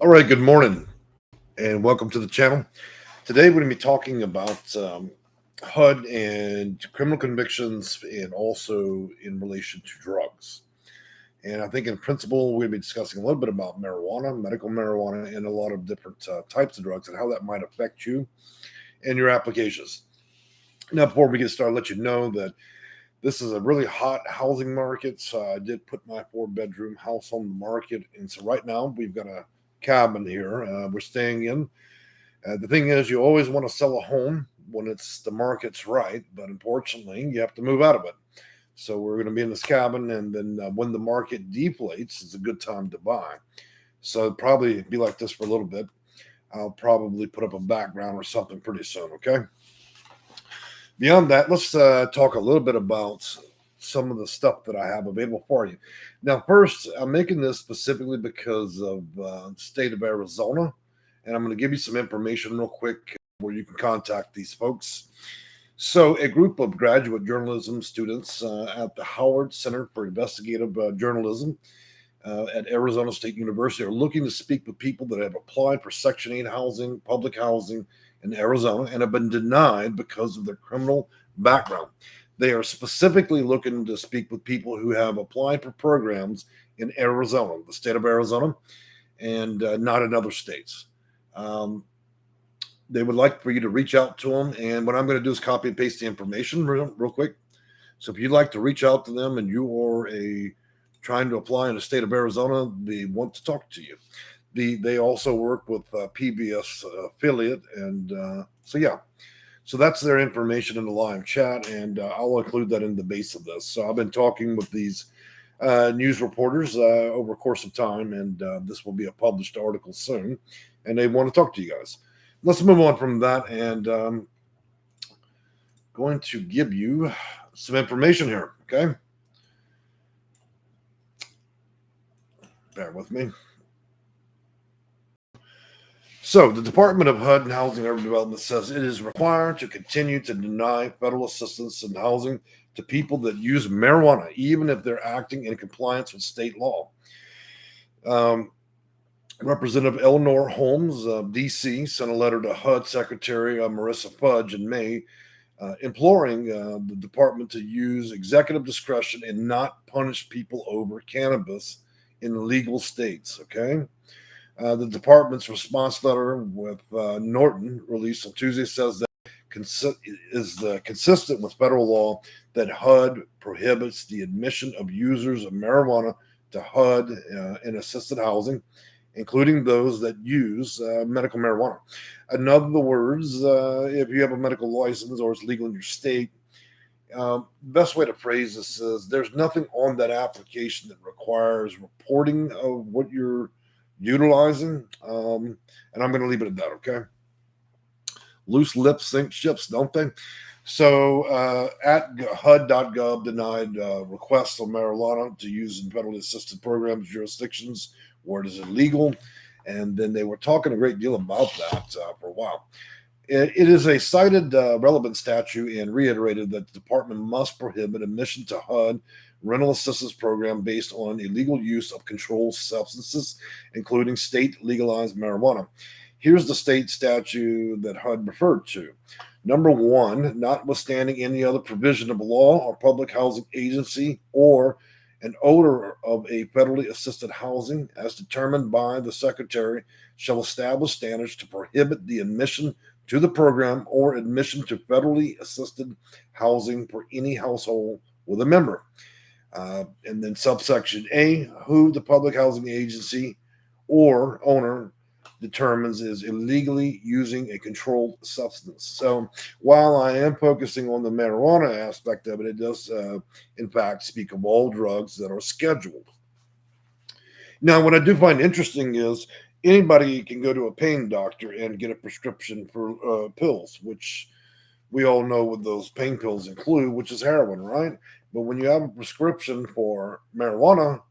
All right, good morning and welcome to the channel. Today we're going to be talking about HUD and criminal convictions and also in relation to drugs. And I think in principle, we're going to be discussing a little bit about marijuana, medical marijuana, and a lot of different types of drugs and how that might affect you and your applications. Now, before we get started, I'll let you know that this is a really hot housing market. So I did put my 4-bedroom house on the market. And so right now we've got a cabin here we're staying in. The thing is, you always want to sell a home when the market's right, but unfortunately, you have to move out of it. So we're going to be in this cabin, and then when the market deflates, it's a good time to buy. So it'll probably be like this for a little bit. I'll probably put up a background or something pretty soon, okay? Beyond that, let's talk a little bit about some of the stuff that I have available for you. Now, first, I'm making this specifically because of the state of Arizona, and I'm going to give you some information real quick where you can contact these folks. So, a group of graduate journalism students at the Howard Center for Investigative Journalism at Arizona State University are looking to speak with people that have applied for Section 8 housing, public housing in Arizona, and have been denied because of their criminal background. They are specifically looking to speak with people who have applied for programs in Arizona, the state of Arizona, and not in other states. They would like for you to reach out to them. And what I'm going to do is copy and paste the information real quick. So if you'd like to reach out to them and you are trying to apply in the state of Arizona, they want to talk to you. They also work with PBS affiliate. And so, yeah. So that's their information in the live chat, and I'll include that in the base of this. So I've been talking with these news reporters over a course of time, and this will be a published article soon, and they want to talk to you guys. Let's move on from that, and going to give you some information here, okay? Bear with me. So the Department of HUD and Housing and Urban Development says it is required to continue to deny federal assistance in housing to people that use marijuana, even if they're acting in compliance with state law. Representative Eleanor Holmes of D.C. sent a letter to HUD Secretary Marcia Fudge in May, imploring the department to use executive discretion and not punish people over cannabis in legal states, okay? The department's response letter with Norton, released on Tuesday, says that is consistent with federal law that HUD prohibits the admission of users of marijuana to HUD in assisted housing, including those that use medical marijuana. In other words, if you have a medical license or it's legal in your state, the best way to phrase this is there's nothing on that application that requires reporting of what you're utilizing, and I'm going to leave it at that, okay? Loose lips sink ships, don't they? So at HUD.gov denied requests of marijuana to use in federally assisted programs jurisdictions where it is illegal, and then they were talking a great deal about that for a while. It is a cited relevant statute and reiterated that the department must prohibit admission to HUD rental assistance program based on illegal use of controlled substances, including state legalized marijuana. Here's the state statute that HUD referred to. Number 1, notwithstanding any other provision of law or public housing agency or an owner of a federally assisted housing as determined by the secretary shall establish standards to prohibit the admission to the program or admission to federally assisted housing for any household with a member. And then subsection A, who the public housing agency or owner determines is illegally using a controlled substance. So while I am focusing on the marijuana aspect of it, it does, in fact, speak of all drugs that are scheduled. Now, what I do find interesting is anybody can go to a pain doctor and get a prescription for pills, which we all know what those pain pills include, which is heroin, right? But when you have a prescription for marijuana,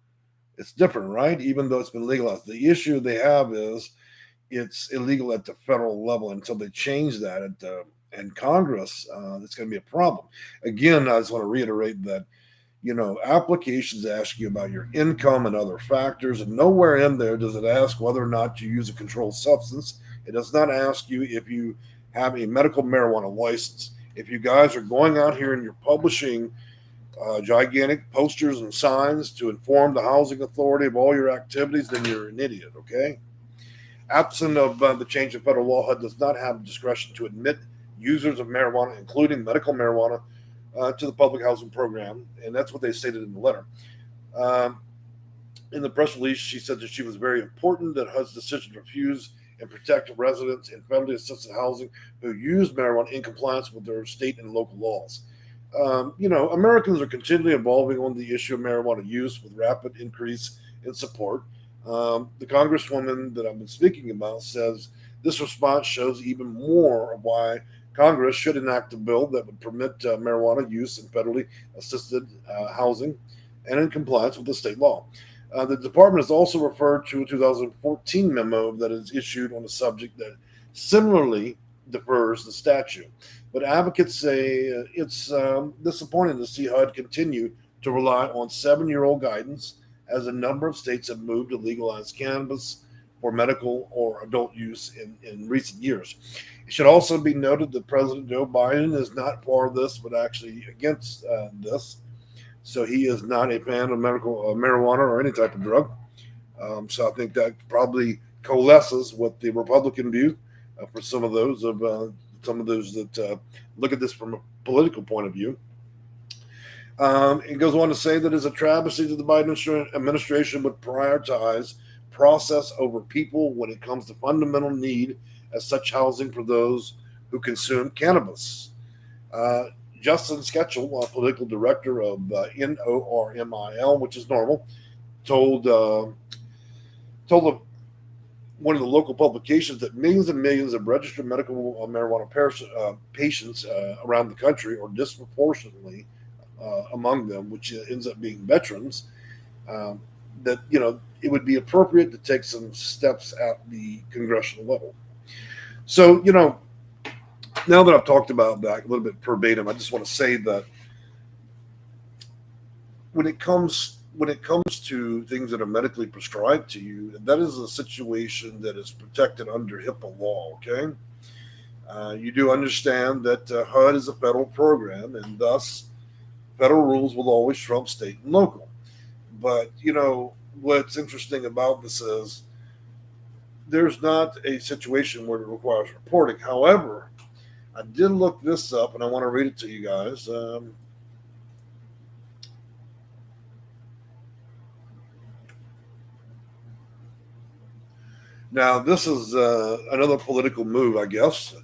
it's different, right? Even though it's been legalized. The issue they have is it's illegal at the federal level. Until they change that in Congress, it's going to be a problem. Again, I just want to reiterate that applications ask you about your income and other factors, and nowhere in there does it ask whether or not you use a controlled substance. It does not ask you if you have a medical marijuana license. If you guys are going out here and you're publishing gigantic posters and signs to inform the housing authority of all your activities, then you're an idiot, okay? Absent of the change in federal law, HUD does not have discretion to admit users of marijuana, including medical marijuana, to the public housing program, and that's what they stated in the letter. Um, in the press release, she said that she was very important that HUD's decision to refuse and protect residents in federally assisted housing who use marijuana in compliance with their state and local laws. Americans are continually evolving on the issue of marijuana use with rapid increase in support. The congresswoman that I've been speaking about says this response shows even more of why Congress should enact a bill that would permit marijuana use in federally assisted housing and in compliance with the state law. The department has also referred to a 2014 memo that is issued on the subject that similarly defers the statute. But advocates say it's disappointing to see HUD continue to rely on 7-year-old guidance as a number of states have moved to legalize cannabis for medical or adult use in recent years. It should also be noted that President Joe Biden is not for this, but actually against this. So he is not a fan of medical marijuana or any type of drug. So I think that probably coalesces with the Republican view for some of those that look at this from a political point of view. It goes on to say that it's a travesty that the Biden administration would prioritize process over people when it comes to fundamental need as such housing for those who consume cannabis. Justin Sketchel, political director of NORMIL, which is normal, told one of the local publications that millions and millions of registered medical marijuana patients around the country are disproportionately among them, which ends up being veterans, that it would be appropriate to take some steps at the congressional level. So now that I've talked about that a little bit verbatim, I just want to say that when it comes to things that are medically prescribed to you, that is a situation that is protected under HIPAA law. Okay, you do understand that HUD is a federal program, and thus federal rules will always trump state and local. But what's interesting about this is there's not a situation where it requires reporting. However, I did look this up, and I want to read it to you guys. Now, this is another political move, I guess.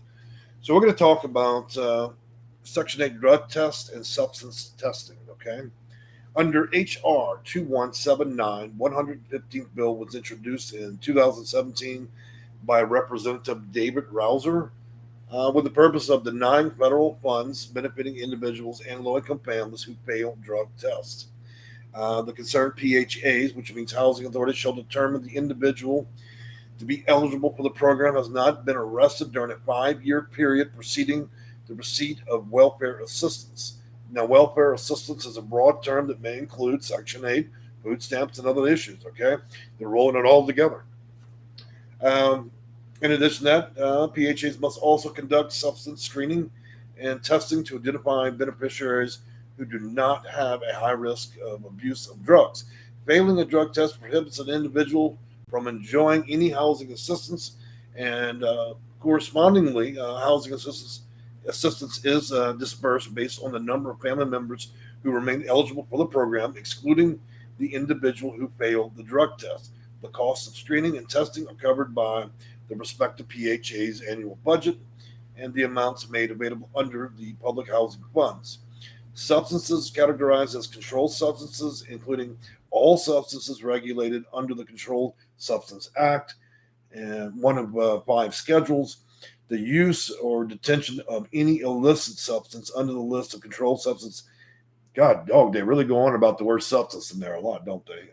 So we're going to talk about Section 8 drug test and substance testing, okay? Under H.R. 2179, 115th bill was introduced in 2017 by Representative David Rouser with the purpose of denying federal funds benefiting individuals and low-income families who fail drug tests. The concerned PHAs, which means housing authorities, shall determine the individual to be eligible for the program has not been arrested during a 5-year period preceding the receipt of welfare assistance. Now, welfare assistance is a broad term that may include Section 8, food stamps, and other issues, okay? They're rolling it all together. In addition to that, PHAs must also conduct substance screening and testing to identify beneficiaries who do not have a high risk of abuse of drugs. Failing a drug test prohibits an individual from enjoying any housing assistance, and correspondingly, housing assistance is dispersed based on the number of family members who remain eligible for the program, excluding the individual who failed the drug test. The costs of screening and testing are covered by the respective PHA's annual budget and the amounts made available under the public housing funds. Substances categorized as controlled substances, including all substances regulated under the Controlled Substance Act and one of 5 schedules. The use or detention of any illicit substance under the list of controlled substance. God, dog, they really go on about the word substance in there a lot, don't they?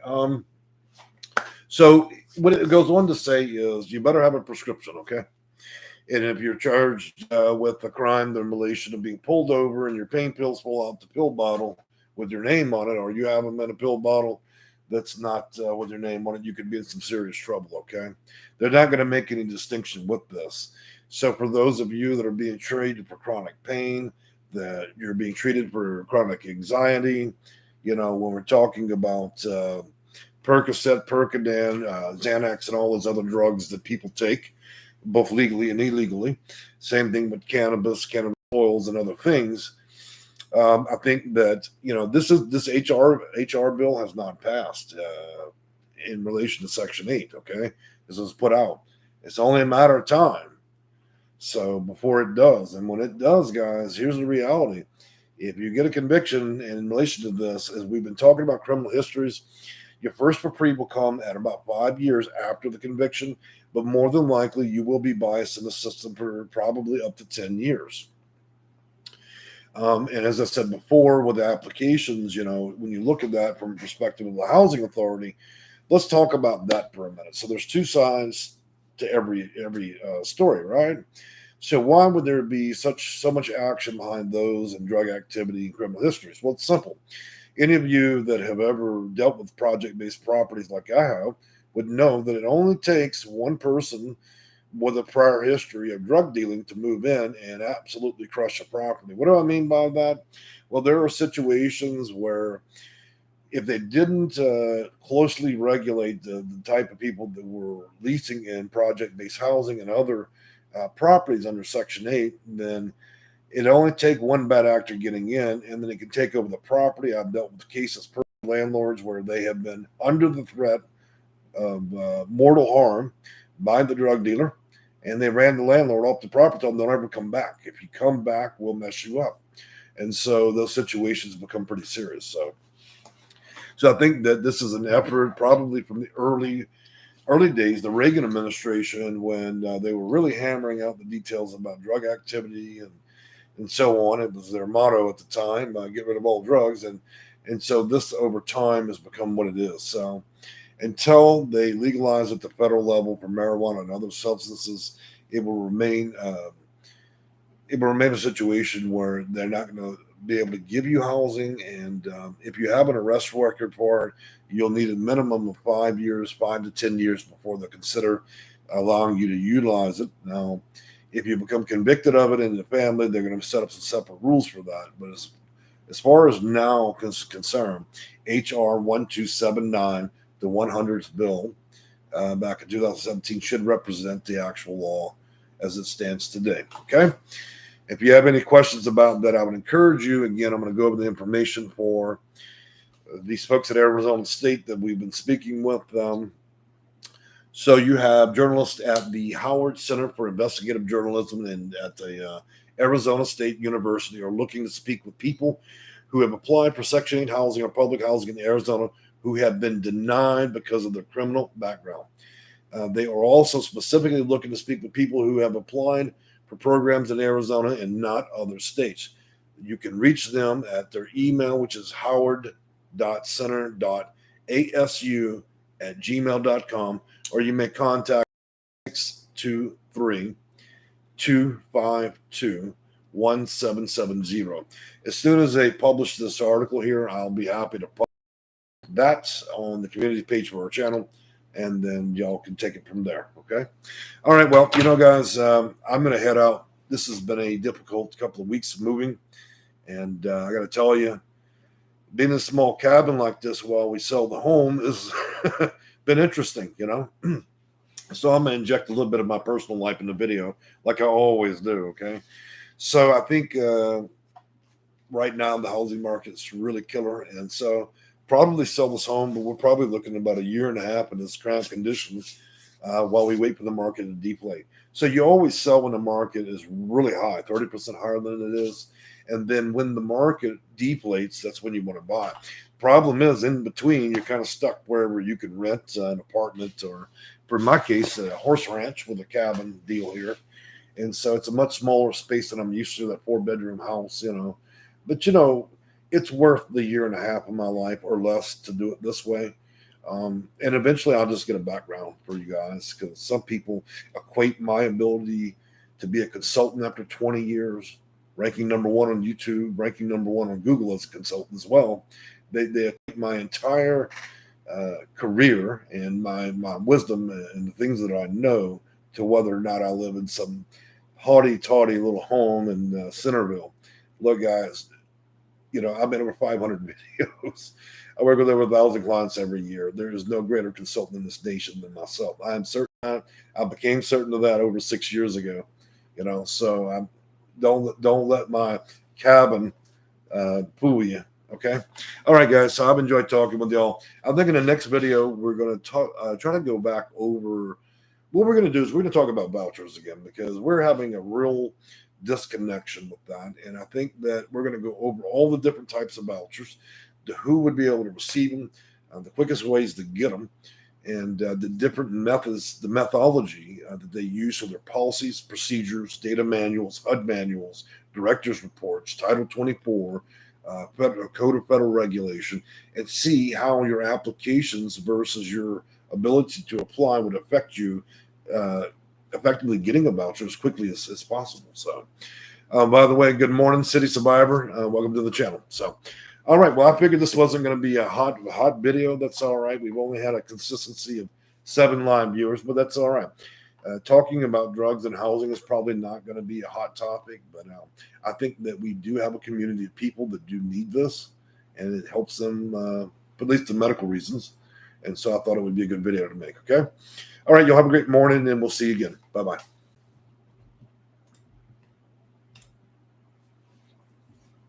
So what it goes on to say is you better have a prescription, okay? And if you're charged with a crime in relation to being pulled over and your pain pills fall out the pill bottle, with your name on it, or you have them in a pill bottle that's not with your name on it, you could be in some serious trouble. Okay, they're not going to make any distinction with this. So for those of you that are being treated for chronic pain, that you're being treated for chronic anxiety, when we're talking about Percocet, Percodan, Xanax, and all those other drugs that people take, both legally and illegally. Same thing with cannabis oils, and other things. I think that this HR bill has not passed in relation to Section 8. Okay, this was put out. It's only a matter of time. So before it does, and when it does, guys, here's the reality. If you get a conviction in relation to this, as we've been talking about criminal histories, your first reprieve will come at about 5 years after the conviction, but more than likely you will be biased in the system for probably up to 10 years. And as I said before, with the applications, when you look at that from a perspective of the housing authority, let's talk about that for a minute. So there's two sides to every story, right? So why would there be so much action behind those and drug activity and criminal histories? Well, it's simple. Any of you that have ever dealt with project-based properties like I have would know that it only takes one person with a prior history of drug dealing to move in and absolutely crush a property. What do I mean by that? Well, there are situations where if they didn't closely regulate the type of people that were leasing in project-based housing and other properties under Section 8, then it only take one bad actor getting in, and then it can take over the property. I've dealt with cases for landlords where they have been under the threat of mortal harm by the drug dealer, and they ran the landlord off the property, told them they'll never come back. If you come back, we'll mess you up. And so those situations become pretty serious. So I think that this is an effort probably from the early days, the Reagan administration, when they were really hammering out the details about drug activity and so on. It was their motto at the time, get rid of all drugs. And so this over time has become what it is. So until they legalize at the federal level for marijuana and other substances, it will remain a situation where they're not going to be able to give you housing. And if you have an arrest record for it, you'll need a minimum of 5 years, 5 to 10 years before they'll consider allowing you to utilize it. Now, if you become convicted of it in the family, they're going to set up some separate rules for that. But as far as now is concerned, HR 1279, the 100th bill back in 2017, should represent the actual law as it stands today. Okay? If you have any questions about that, I would encourage you. Again, I'm going to go over the information for these folks at Arizona State that we've been speaking with. So you have journalists at the Howard Center for Investigative Journalism and at the Arizona State University are looking to speak with people who have applied for Section 8 housing or public housing in Arizona who have been denied because of their criminal background. They are also specifically looking to speak with people who have applied for programs in Arizona and not other states. You can reach them at their email, which is howard.center.asu@gmail.com, or you may contact 623-252-1770. As soon as they publish this article here, I'll be happy to publish that on the community page for our channel, and then y'all can take it from there. Okay. All right. Well, guys, I'm going to head out. This has been a difficult couple of weeks moving. And I got to tell you, being in a small cabin like this while we sell the home has been interesting, So I'm going to inject a little bit of my personal life in the video like I always do. Okay. So I think right now the housing market's really killer. And so probably sell this home, but we're probably looking at about a year and a half in this cramped condition while we wait for the market to deflate. So you always sell when the market is really high, 30% higher than it is. And then when the market deflates, that's when you want to buy. Problem is, in between, you're kind of stuck wherever you can rent an apartment or, for my case, a horse ranch with a cabin deal here. And so it's a much smaller space than I'm used to, that 4-bedroom house, But, it's worth the year and a half of my life or less to do it this way. And eventually I'll just get a background for you guys, because some people equate my ability to be a consultant after 20 years ranking number one on YouTube, ranking number one on Google as a consultant as well. They take my entire career and my wisdom and the things that I know to whether or not I live in some haughty-tawdy little home in Centerville. Look, guys, I made over 500 videos. I work with over 1,000 clients every year. There is no greater consultant in this nation than myself. I am certain. I became certain of that over 6 years ago. So don't let my cabin fool you. Okay. All right, guys. So I've enjoyed talking with y'all. I think in the next video we're going to try to go back over. What we're going to do is we're going to talk about vouchers again, because we're having a real disconnection with that. And I think that we're going to go over all the different types of vouchers, who would be able to receive them, the quickest ways to get them, and the different methods, the methodology that they use for their policies, procedures, data manuals, HUD manuals, director's reports, Title 24, Federal Code of Federal Regulation, and see how your applications versus your ability to apply would affect you effectively getting a voucher as quickly as possible. So, by the way, good morning, City Survivor. Welcome to the channel. So, all right. Well, I figured this wasn't going to be a hot video. That's all right. We've only had a consistency of 7 live viewers, but that's all right. Talking about drugs and housing is probably not going to be a hot topic, but I think that we do have a community of people that do need this, and it helps them, for at least the medical reasons. And so I thought it would be a good video to make. Okay. All right. You'll have a great morning, and we'll see you again. Bye-bye.